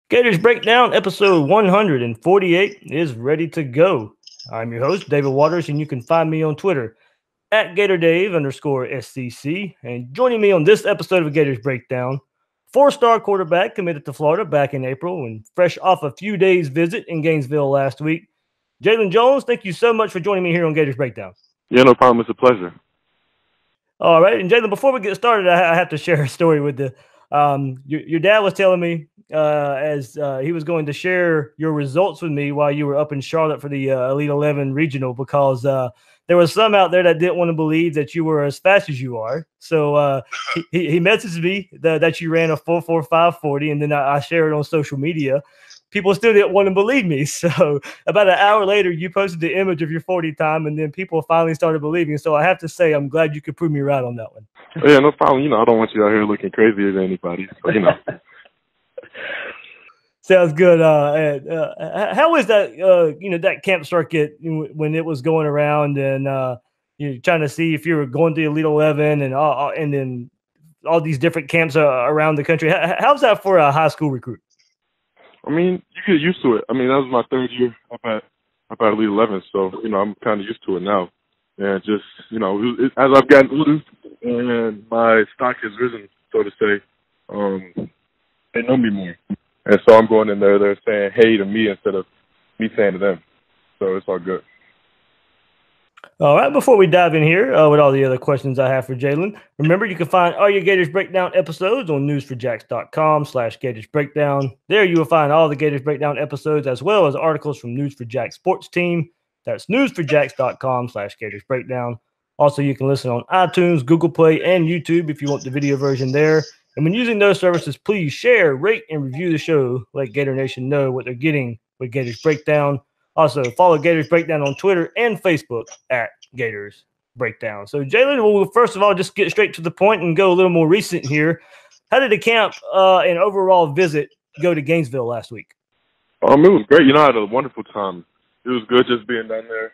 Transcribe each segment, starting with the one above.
Gators Breakdown episode 148 is ready to go. I'm your host, David Waters, and you can find me on Twitter at GatorDave_SCC. And joining me on this episode of Gators Breakdown, four-star quarterback committed to Florida back in April and fresh off a few days visit in Gainesville last week, Jalon Jones. Thank you so much for joining me here on Gators Breakdown. Yeah, no problem. It's a pleasure. All right. And Jalon, before we get started, I have to share a story with you. Your dad was telling me as he was going to share your results with me while you were up in Charlotte for the Elite 11 regional, because there was some out there that didn't want to believe that you were as fast as you are. So he messaged me that you ran a 4.45 and then I shared it on social media. People still didn't want to believe me. So about an hour later, you posted the image of your 40 time, and then people finally started believing. So I have to say, I'm glad you could prove me right on that one. Yeah, no problem. I don't want you out here looking crazier than anybody. So, Sounds good. How was that, that camp circuit when it was going around and you're trying to see if you were going to the Elite 11 and then all these different camps around the country? How's that for a high school recruit? I mean, you get used to it. I mean, that was my third year up at Elite 11, so, I'm kind of used to it now. And just, as I've gotten older and my stock has risen, so to say, they know me more. And so I'm going in there, they're saying hey to me instead of me saying to them. So it's all good. All right, before we dive in here with all the other questions I have for Jalon, remember you can find all your Gators Breakdown episodes on news4jacks.com/Gators Breakdown. There you will find all the Gators Breakdown episodes as well as articles from News for Jack Sports Team. That's news4jacks.com/Gators Breakdown. Also, you can listen on iTunes, Google Play, and YouTube if you want the video version there. And when using those services, please share, rate, and review the show. Let Gator Nation know what they're getting with Gators Breakdown. Also, follow Gators Breakdown on Twitter and Facebook at Gators Breakdown. So, Jalon, we'll first of all just get straight to the point and go a little more recent here. How did the camp and overall visit go to Gainesville last week? It was great. I had a wonderful time. It was good just being down there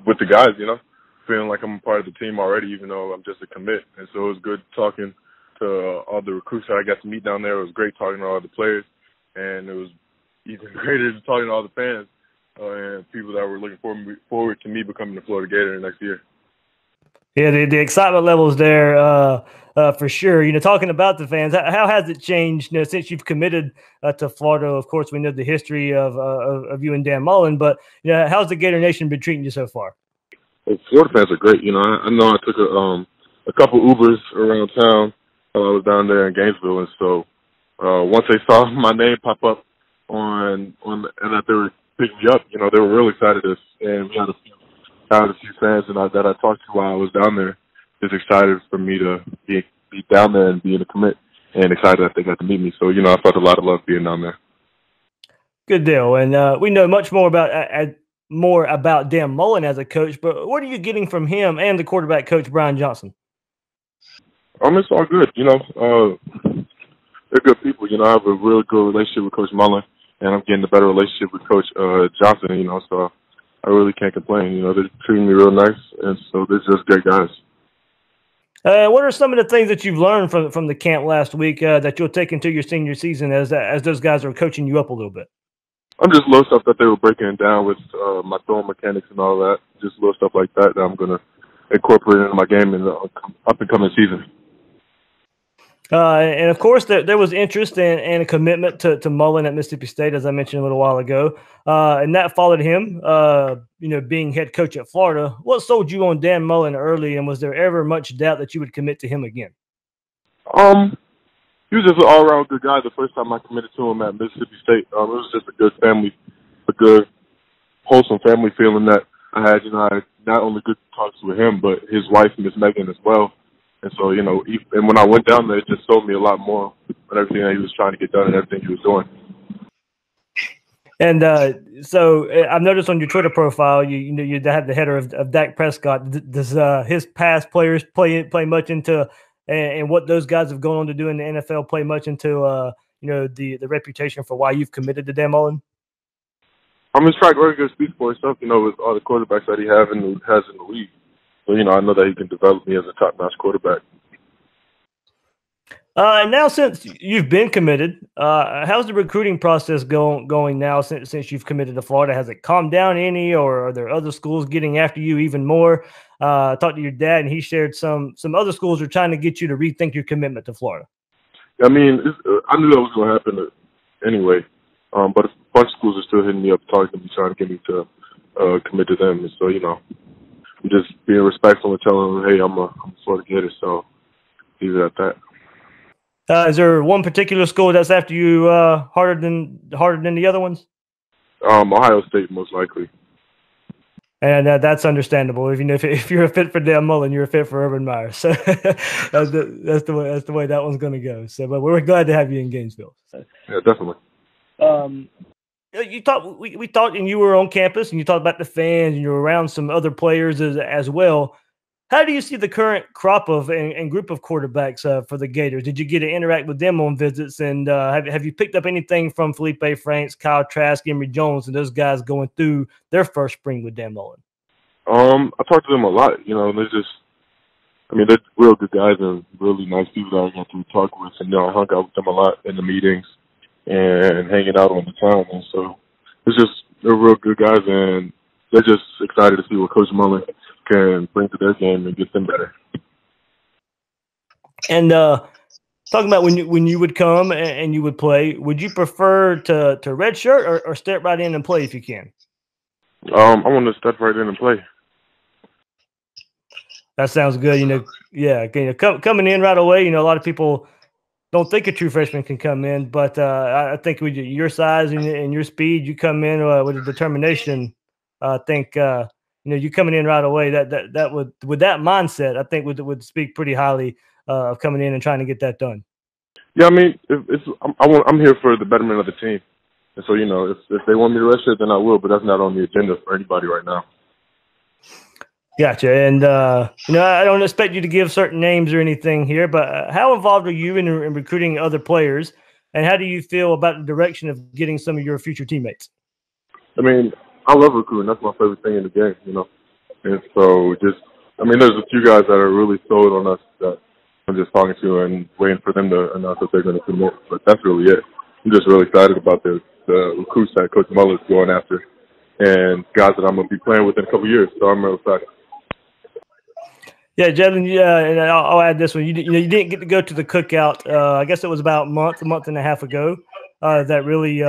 with the guys, feeling like I'm a part of the team already, even though I'm just a commit. And so it was good talking to all the recruits that I got to meet down there. It was great talking to all the players, and it was even greater talking to all the fans and people that were looking forward to me becoming a Florida Gator next year. Yeah, the excitement levels there for sure. Talking about the fans, how has it changed since you've committed to Florida? Of course, we know the history of you and Dan Mullen, but how's the Gator Nation been treating you so far? Well, Florida fans are great. I know I took a couple Ubers around town while I was down there in Gainesville, and so once they saw my name pop up on and that they were picking me up, they were real excited. And we had a few fans that I talked to while I was down there, just excited for me to be down there and be in a commit, and excited that they got to meet me. So I felt a lot of love being down there. Good deal. And we know much more about Dan Mullen as a coach, but what are you getting from him and the quarterback coach Brian Johnson? It's all good. They're good people. I have a real good relationship with Coach Mullen, and I'm getting a better relationship with Coach Johnson. So I really can't complain. They're treating me real nice, and so they're just great guys. What are some of the things that you've learned from the camp last week that you'll take into your senior season as those guys are coaching you up a little bit? Just little stuff that they were breaking down with my throwing mechanics and all that. Just little stuff like that I'm going to incorporate into my game in the up-and-coming season. And, of course, there was interest and a commitment to Mullen at Mississippi State, as I mentioned a little while ago. And that followed him, being head coach at Florida. What sold you on Dan Mullen early, and was there ever much doubt that you would commit to him again? He was just an all-around good guy the first time I committed to him at Mississippi State. It was just a good, wholesome family feeling that I had. I had not only good talks with him, but his wife, Miss Megan, as well. And so, and when I went down there, it just sold me a lot more on everything that he was trying to get done and everything he was doing. And so I've noticed on your Twitter profile, you have the header of Dak Prescott. Does his past players play much into and what those guys have gone on to do in the NFL play much into the reputation for why you've committed to Dan Mullen? His track record speaks for itself, with all the quarterbacks that he has in the league. So, I know that he can develop me as a top-notch quarterback. And now, since you've been committed, how's the recruiting process going now? Since you've committed to Florida, has it calmed down any, or are there other schools getting after you even more? I talked to your dad, and he shared some other schools are trying to get you to rethink your commitment to Florida. I mean, I knew that was going to happen anyway, but a bunch of schools are still hitting me up, talking to me, trying to get me to commit to them. And so, I'm just being respectful and telling them, hey, I'm a Florida Gator, so leave it at that. Is there one particular school that's after you harder than the other ones? Ohio State, most likely. And that's understandable. If you're a fit for Dan Mullen, you're a fit for Urban Meyer. So that's the way that one's going to go. So, but we're glad to have you in Gainesville. So, yeah, definitely. We talked, and you were on campus, and you talked about the fans, and you were around some other players as well. How do you see the current crop of and group of quarterbacks for the Gators? Did you get to interact with them on visits? And have you picked up anything from Felipe Franks, Kyle Trask, Emory Jones, and those guys going through their first spring with Dan Mullen? I talked to them a lot. They're real good guys and really nice people that I got to talk with. And, I hung out with them a lot in the meetings and hanging out on the town. And so they're real good guys, and they're just excited to see what Coach Mullen can bring to their game and get them better. And talking about when you would come and you would play, would you prefer to redshirt or step right in and play if you can? I want to step right in and play. That sounds good. Coming in right away. A lot of people don't think a true freshman can come in, but I think with your size and your speed, you come in with a determination. I think you coming in right away. That would, with that mindset, I think would speak pretty highly of coming in and trying to get that done. Yeah, I mean, I'm here for the betterment of the team, and so if they want me to redshirt, then I will. But that's not on the agenda for anybody right now. Gotcha. And I don't expect you to give certain names or anything here, but how involved are you in recruiting other players, and how do you feel about the direction of getting some of your future teammates? I mean, I love recruiting. That's my favorite thing in the game, And so there's a few guys that are really sold on us that I'm just talking to and waiting for them to announce that they're going to commit. But that's really it. I'm just really excited about the recruits that Coach Mullen is going after and guys that I'm going to be playing with in a couple of years. So I'm really excited. Yeah, Jalon, and I'll add this one. You didn't get to go to the cookout. I guess it was about a month and a half ago. That really,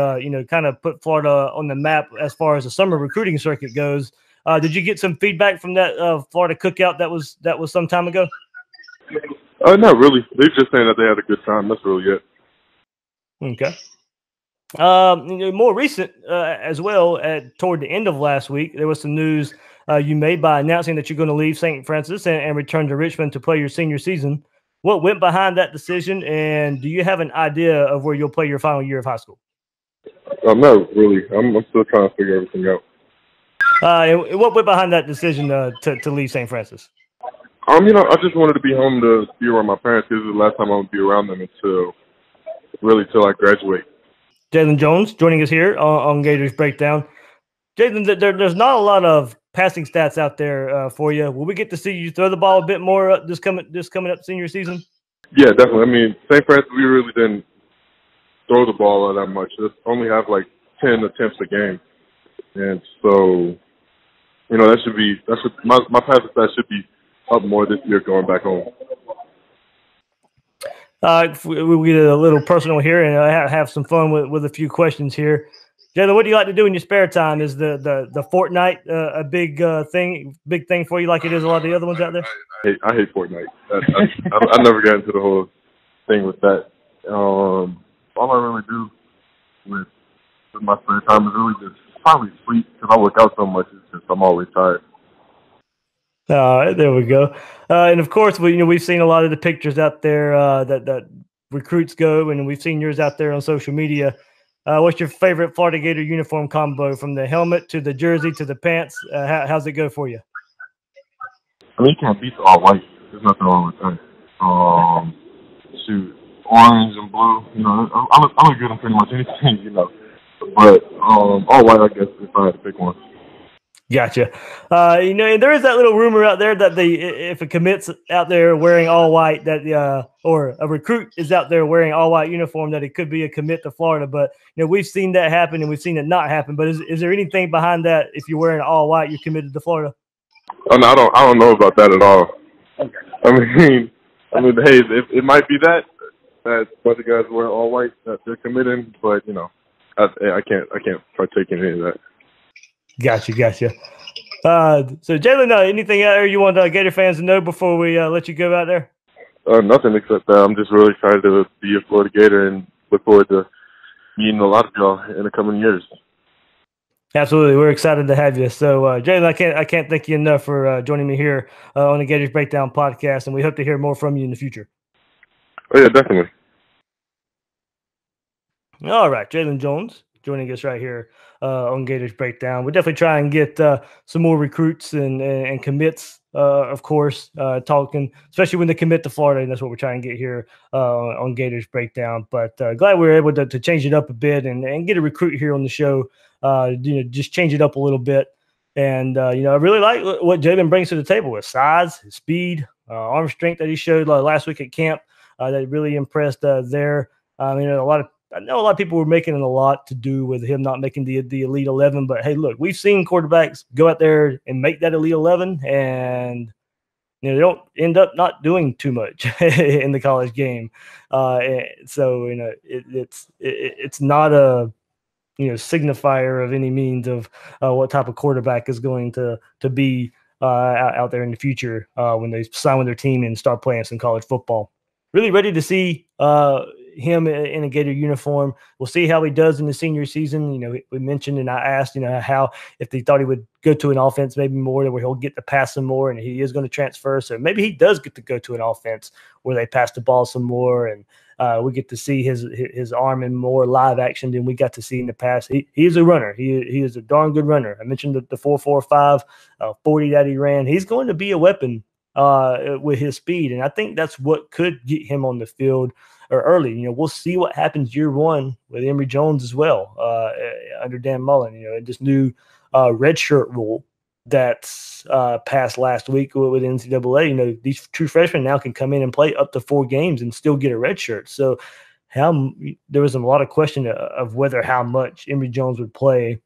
kind of put Florida on the map as far as the summer recruiting circuit goes. Did you get some feedback from that Florida cookout that was some time ago? Not really. They're just saying that they had a good time. That's really it. Okay. More recent as well, toward the end of last week, there was some news you made by announcing that you're going to leave St. Francis and return to Richmond to play your senior season. What went behind that decision, and do you have an idea of where you'll play your final year of high school? Not really. I'm still trying to figure everything out. And what went behind that decision to leave St. Francis? I just wanted to be home to be around my parents. This is the last time I'm going to be around them until I graduate. Jalon Jones joining us here on Gators Breakdown. Jalon, there's not a lot of passing stats out there for you. Will we get to see you throw the ball a bit more this coming up senior season? Yeah, definitely. I mean, St. Francis, we really didn't throw the ball that much. Just only have like 10 attempts a game, and so my passing stats should be up more this year going back home. We'll get a little personal here and have some fun with a few questions here. Jalon, what do you like to do in your spare time? Is the Fortnite a big thing for you, like it is a lot of the other ones out there? I hate Fortnite. I never got into the whole thing with that. All I really do with my spare time is really just probably sleep because I work out so much. It's just I'm always tired. All right, there we go. And of course, we've seen a lot of the pictures out there that recruits go, and we've seen yours out there on social media. What's your favorite Florida Gator uniform combo, from the helmet to the jersey to the pants? How's it go for you? I mean, you can't beat the all white. There's nothing wrong with that. Shoot, orange and blue. I look good in pretty much anything, But all white, I guess, if I had to pick one. Gotcha. And there is that little rumor out there that if a commit's out there wearing all white, that or a recruit is out there wearing all white uniform, that it could be a commit to Florida. But we've seen that happen and we've seen it not happen. But is there anything behind that? If you're wearing all white, you're committed to Florida? Oh no, I don't know about that at all. Okay. I mean, hey, it might be that a bunch of guys wear all white that they're committing, but I can't partake in any of that. Gotcha. So Jalon, anything out there you want Gator fans to know before we let you go out there? Nothing except that I'm just really excited to be a Florida Gator and look forward to meeting a lot of y'all in the coming years. Absolutely, we're excited to have you. So, Jalon, I can't thank you enough for joining me here on the Gators Breakdown podcast, and we hope to hear more from you in the future. Oh yeah, definitely. All right, Jalon Jones joining us right here on Gators Breakdown. We'll definitely try and get some more recruits and commits, of course, talking, especially when they commit to Florida, and that's what we're trying to get here on Gators Breakdown. But glad we were able to change it up a bit and get a recruit here on the show. Just change it up a little bit. And, I really like what Jalon brings to the table with size, his speed, arm strength that he showed last week at camp. That really impressed there. I know a lot of people were making it a lot to do with him not making the Elite 11. But, hey, look, we've seen quarterbacks go out there and make that Elite 11, and they don't end up not doing too much in the college game. So it's not a signifier of any means of what type of quarterback is going to be out there in the future when they sign with their team and start playing some college football. Really ready to see him in a Gator uniform. We'll see how he does in the senior season. We mentioned and I asked, how if they thought he would go to an offense maybe more where he'll get to pass some more, and he is going to transfer. So maybe he does get to go to an offense where they pass the ball some more, and we get to see his arm in more live action than we got to see in the past. He is a runner. He is a darn good runner. I mentioned the 4.45 40 that he ran. He's going to be a weapon with his speed, and I think that's what could get him on the field early. We'll see what happens year one with Emory Jones as well under Dan Mullen. And this new redshirt rule that's passed last week with NCAA. These true freshmen now can come in and play up to 4 games and still get a red shirt. So there was a lot of question of whether how much Emory Jones would play.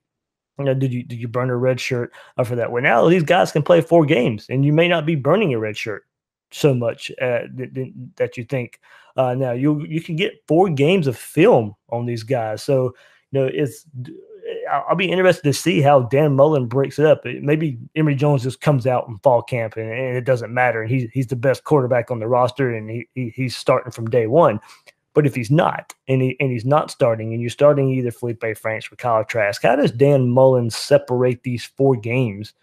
Did you burn a red shirt for that? Well, now these guys can play 4 games, and you may not be burning a red shirt so much that you think. Now you can get 4 games of film on these guys. So I'll be interested to see how Dan Mullen breaks it up. Maybe Emory Jones just comes out in fall camp and it doesn't matter, and he's the best quarterback on the roster, and he's starting from day one. But if he's not, and he's not starting, and you're starting either Felipe Franks or Kyle Trask, how does Dan Mullen separate these 4 games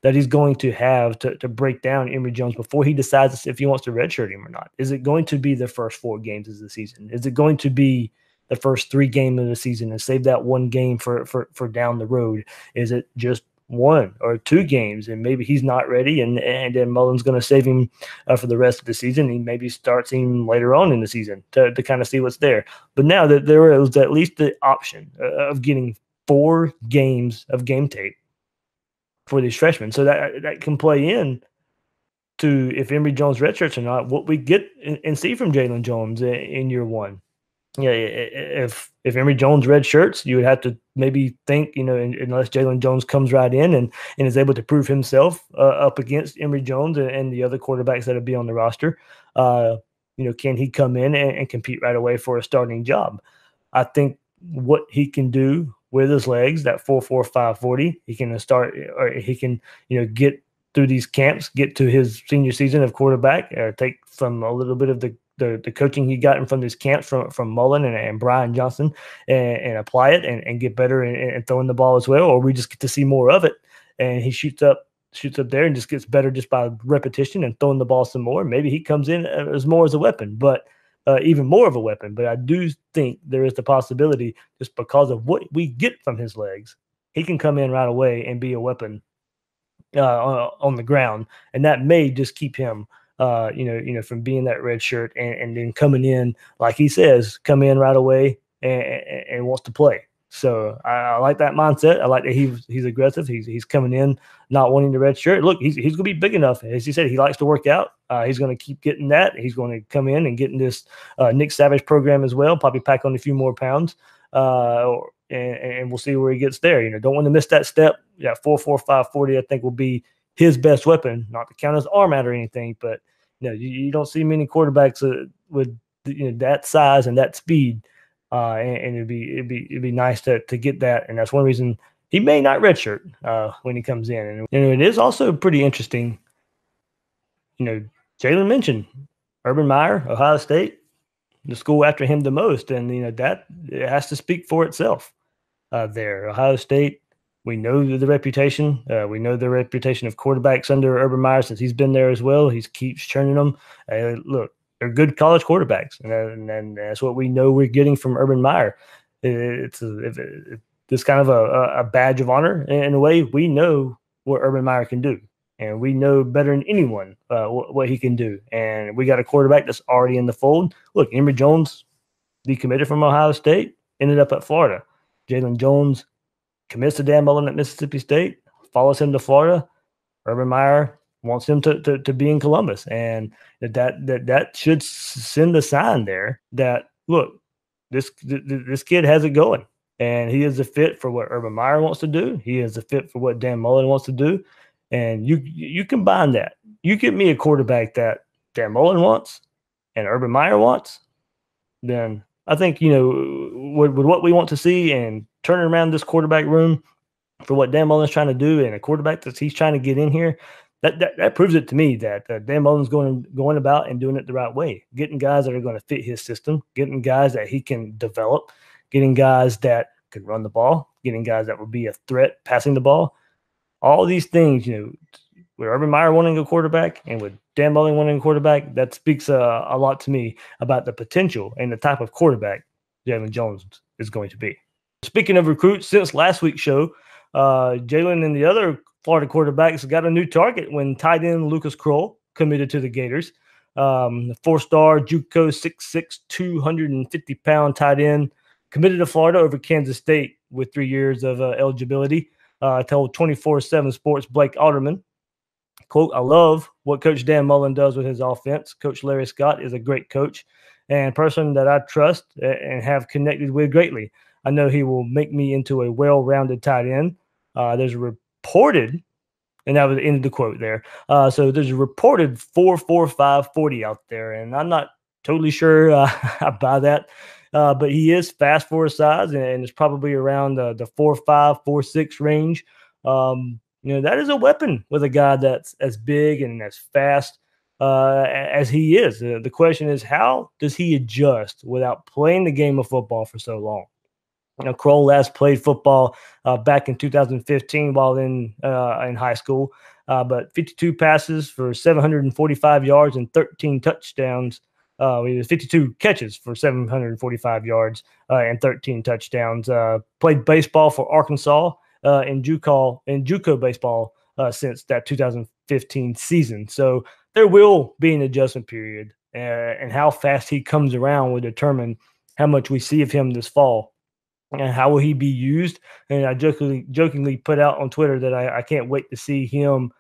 that he's going to have to break down Emory Jones before he decides if he wants to redshirt him or not? Is it going to be the first 4 games of the season? Is it going to be the first 3 games of the season and save that 1 game for down the road? Is it just 1 or 2 games and maybe he's not ready and then Mullen's going to save him for the rest of the season? He maybe starts him later on in the season to kind of see what's there. But now that there is at least the option of getting 4 games of game tape for these freshmen, so that can play in to if Emory Jones redshirts or not, what we get and see from Jalon Jones in year 1. Yeah, if Emory Jones red shirts, you would have to maybe think, unless Jalon Jones comes right in and is able to prove himself up against Emory Jones and the other quarterbacks that would be on the roster, can he come in and compete right away for a starting job? I think what he can do with his legs, that 4.45 40, he can start, or he can, get through these camps, get to his senior season of quarterback, or take from a little bit of the coaching he got from this camp from Mullen and Brian Johnson and apply it and get better and throwing the ball as well, or we just get to see more of it and he shoots up there and just gets better just by repetition and throwing the ball some more. Maybe he comes in as more as a weapon, but even more of a weapon. But I do think there is the possibility, just because of what we get from his legs, he can come in right away and be a weapon on the ground, and that may just keep him from being that red shirt and then coming in, like he says, come in right away and wants to play. So I like that mindset. I like that he's aggressive. He's coming in not wanting the red shirt. Look, he's going to be big enough. As he said, he likes to work out. He's going to keep getting that. He's going to come in and get in this Nick Savage program as well, probably pack on a few more pounds. And we'll see where he gets there. Don't want to miss that step. Yeah, 4.45 40, I think, will be his best weapon. Not to count his arm out or anything, but you don't see many quarterbacks with that size and that speed. And it'd be nice to get that, and that's one reason he may not redshirt when he comes in. And it is also pretty interesting. Jalon mentioned Urban Meyer, Ohio State, the school after him the most, and that it has to speak for itself. There, Ohio State, we know the reputation. We know the reputation of quarterbacks under Urban Meyer since he's been there as well. He keeps churning them. Look, they're good college quarterbacks, and that's what we know we're getting from Urban Meyer. It's kind of a badge of honor in a way. We know what Urban Meyer can do, and we know better than anyone what he can do. And we got a quarterback that's already in the fold. Look, Emory Jones, decommitted from Ohio State, ended up at Florida. Jalon Jones commits to Dan Mullen at Mississippi State, follows him to Florida. Urban Meyer wants him to be in Columbus, and that should send a sign there that, look, this kid has it going, and he is a fit for what Urban Meyer wants to do. He is a fit for what Dan Mullen wants to do, and you combine that. You get me a quarterback that Dan Mullen wants and Urban Meyer wants, then I think with what we want to see and turning around this quarterback room for what Dan Mullen's trying to do and a quarterback that he's trying to get in here. That proves it to me that Dan Mullen's going about and doing it the right way, getting guys that are going to fit his system, getting guys that he can develop, getting guys that can run the ball, getting guys that will be a threat passing the ball. All these things, with Urban Meyer wanting a quarterback and with Dan Mullen wanting a quarterback, that speaks a lot to me about the potential and the type of quarterback Jalon Jones is going to be. Speaking of recruits, since last week's show, Jalon and the other Florida quarterbacks got a new target when tight end Lucas Kroll committed to the Gators. The four-star JUCO 6'6", 250-pound tight end committed to Florida over Kansas State with 3 years of eligibility. Told 24/7 Sports Blake Alderman, quote, "I love what Coach Dan Mullen does with his offense. Coach Larry Scott is a great coach and person that I trust and have connected with greatly. I know he will make me into a well-rounded tight end." There's a reported, and that was the end of the quote there. So there's a reported 4.45 40 out there, and I'm not totally sure I buy that. But he is fast for his size, and it's probably around the 4.5, 4.6 range. That is a weapon with a guy that's as big and as fast as he is. The question is, how does he adjust without playing the game of football for so long? Kroll last played football back in 2015 while in high school, but 52 passes for 745 yards and 13 touchdowns. 52 catches for 745 yards and 13 touchdowns. Played baseball for Arkansas in JUCO baseball since that 2015 season. So there will be an adjustment period, and how fast he comes around will determine how much we see of him this fall. And how will he be used? And I jokingly put out on Twitter that I can't wait to see him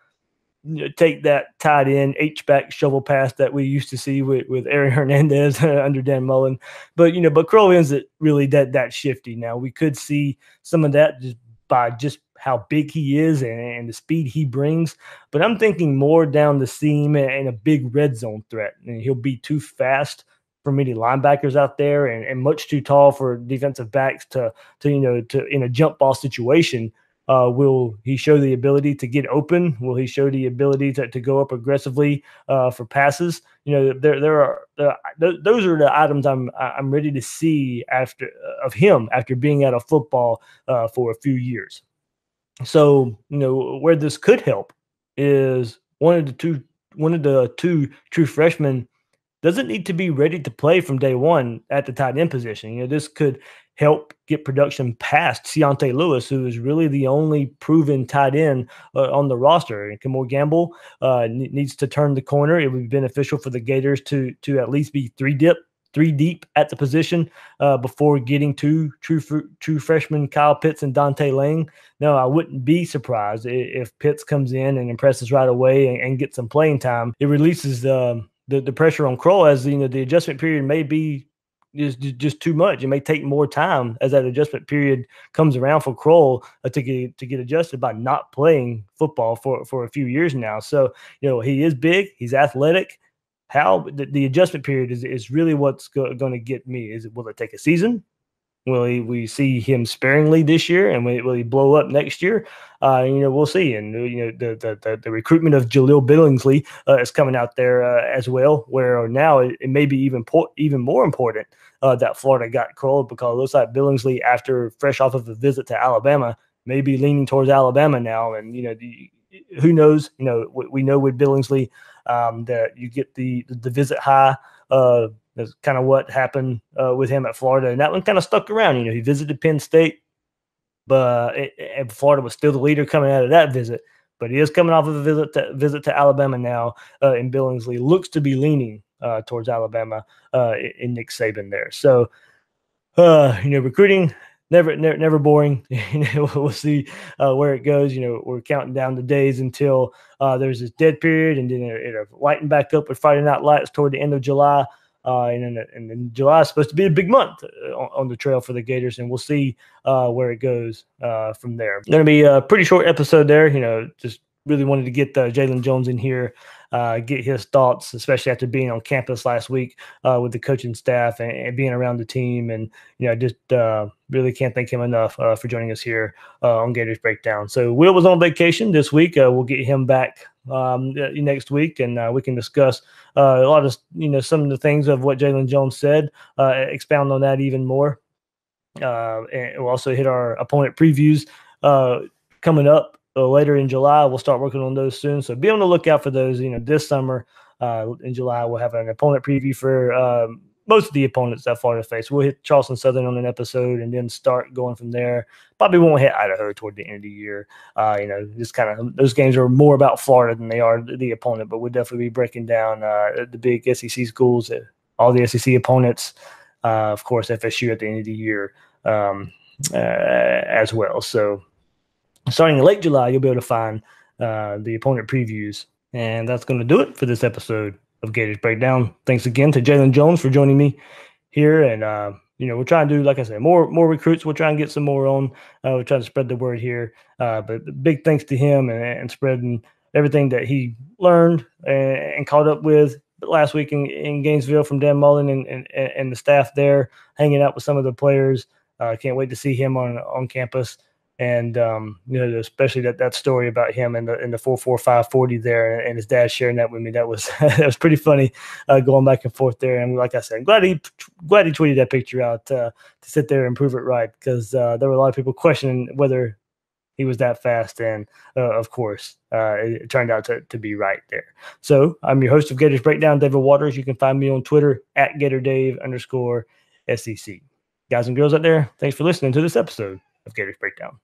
take that tight end H-back shovel pass that we used to see with Aaron Hernandez under Dan Mullen. But Kroll isn't really that shifty now. We could see some of that just by how big he is and the speed he brings. But I'm thinking more down the seam and a big red zone threat. And he'll be too fast for many linebackers out there and much too tall for defensive backs to in a jump ball situation. Will he show the ability to get open? Will he show the ability to go up aggressively for passes? Those are the items I'm ready to see after being out of football for a few years. So where this could help is one of the two true freshmen doesn't need to be ready to play from day one at the tight end position. This could help get production past Keontae Lewis, who is really the only proven tight end on the roster. And Kamore Gamble needs to turn the corner. It would be beneficial for the Gators to at least be three three deep at the position before getting to true freshman Kyle Pitts and Dante Lang. No, I wouldn't be surprised if Pitts comes in and impresses right away and gets some playing time. It releases the pressure on Kroll, as the adjustment period may be just too much. It may take more time as that adjustment period comes around for Kroll to get adjusted by not playing football for a few years now. So he is big, he's athletic. How the adjustment period is really what's going to get me. Will it take a season? Will we see him sparingly this year, and will he blow up next year? We'll see. And the recruitment of Jaleel Billingsley is coming out there as well, where now it may be even more important that Florida got Kroll, because it looks like Billingsley, after fresh off of a visit to Alabama, may be leaning towards Alabama now. And who knows? We know with Billingsley that you get the visit high. That's kind of what happened with him at Florida, and that one kind of stuck around. He visited Penn State, but and Florida was still the leader coming out of that visit. But he is coming off of a visit to Alabama now, and Billingsley looks to be leaning towards Alabama in Nick Saban there. So, recruiting never boring. We'll see where it goes. We're counting down the days until there's this dead period, and then it'll lighten back up with Friday Night Lights toward the end of July. And then July is supposed to be a big month on the trail for the Gators, and we'll see where it goes from there. Going to be a pretty short episode there. Just really wanted to get Jalon Jones in here, get his thoughts, especially after being on campus last week with the coaching staff and being around the team. And just really can't thank him enough for joining us here on Gators Breakdown. So Will was on vacation this week. We'll get him back next week, and we can discuss a lot of some of the things of what Jalon Jones said, expound on that even more, and we'll also hit our opponent previews coming up later in July. We'll start working on those soon, so be on the lookout for those. This summer in July we'll have an opponent preview for most of the opponents that Florida face. We'll hit Charleston Southern on an episode and then start going from there. Probably won't hit Idaho toward the end of the year. Just kind of those games are more about Florida than they are the opponent, but we'll definitely be breaking down the big SEC schools, all the SEC opponents, of course, FSU at the end of the year as well. So starting in late July, you'll be able to find the opponent previews. And that's going to do it for this episode of Gators Breakdown. Thanks again to Jalon Jones for joining me here. And, we're trying to do, like I said, more recruits. We'll try and get some more on. We're trying to spread the word here. But big thanks to him and spreading everything that he learned and caught up with last week in Gainesville from Dan Mullen and the staff there, hanging out with some of the players. Can't wait to see him on campus. And especially that story about him and the 4.45 there, and his dad sharing that with me. That was pretty funny, going back and forth there. And like I said, I'm glad he tweeted that picture out to sit there and prove it right, because there were a lot of people questioning whether he was that fast, and of course it turned out to be right there. So I'm your host of Gators Breakdown, David Waters. You can find me on Twitter at GatorDave_SEC. Guys and girls out there, thanks for listening to this episode of Gators Breakdown.